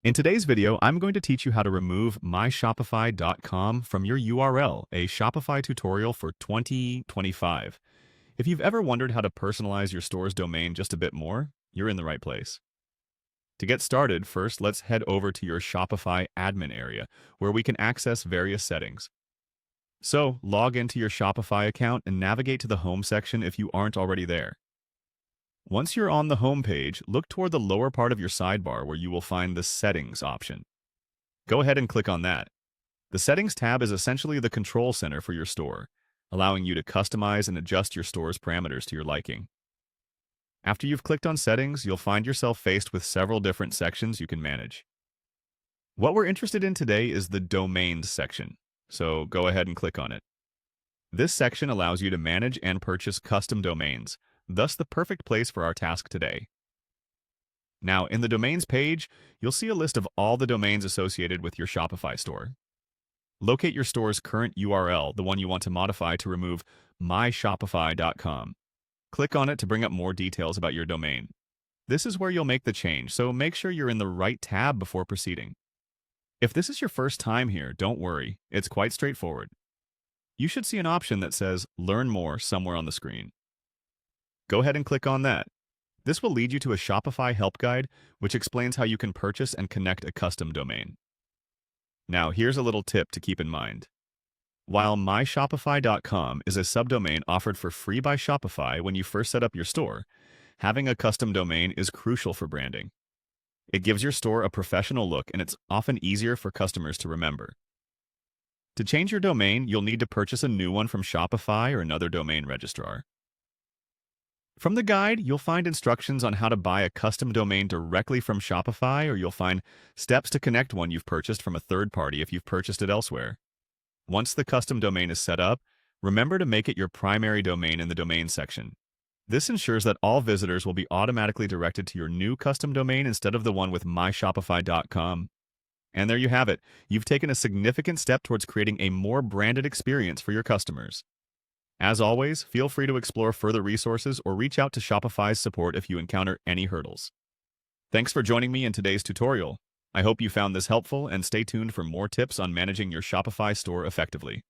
In today's video, I'm going to teach you how to remove myshopify.com from your URL, a Shopify tutorial for 2025. If you've ever wondered how to personalize your store's domain just a bit more, you're in the right place. To get started, first let's head over to your Shopify admin area, where we can access various settings. So, log into your Shopify account and navigate to the home section if you aren't already there. Once you're on the home page, look toward the lower part of your sidebar where you will find the Settings option. Go ahead and click on that. The Settings tab is essentially the control center for your store, allowing you to customize and adjust your store's parameters to your liking. After you've clicked on Settings, you'll find yourself faced with several different sections you can manage. What we're interested in today is the Domains section, so go ahead and click on it. This section allows you to manage and purchase custom domains, thus the perfect place for our task today. Now, in the Domains page, you'll see a list of all the domains associated with your Shopify store. Locate your store's current URL, the one you want to modify to remove myshopify.com. Click on it to bring up more details about your domain. This is where you'll make the change, so make sure you're in the right tab before proceeding. If this is your first time here, don't worry, it's quite straightforward. You should see an option that says Learn More somewhere on the screen. Go ahead and click on that. This will lead you to a Shopify help guide, which explains how you can purchase and connect a custom domain. Now, here's a little tip to keep in mind. While myshopify.com is a subdomain offered for free by Shopify when you first set up your store, having a custom domain is crucial for branding. It gives your store a professional look, and it's often easier for customers to remember. To change your domain, you'll need to purchase a new one from Shopify or another domain registrar. From the guide, you'll find instructions on how to buy a custom domain directly from Shopify, or you'll find steps to connect one you've purchased from a third party if you've purchased it elsewhere. Once the custom domain is set up, remember to make it your primary domain in the Domains section. This ensures that all visitors will be automatically directed to your new custom domain instead of the one with myshopify.com. And there you have it. You've taken a significant step towards creating a more branded experience for your customers. As always, feel free to explore further resources or reach out to Shopify's support if you encounter any hurdles. Thanks for joining me in today's tutorial. I hope you found this helpful, and stay tuned for more tips on managing your Shopify store effectively.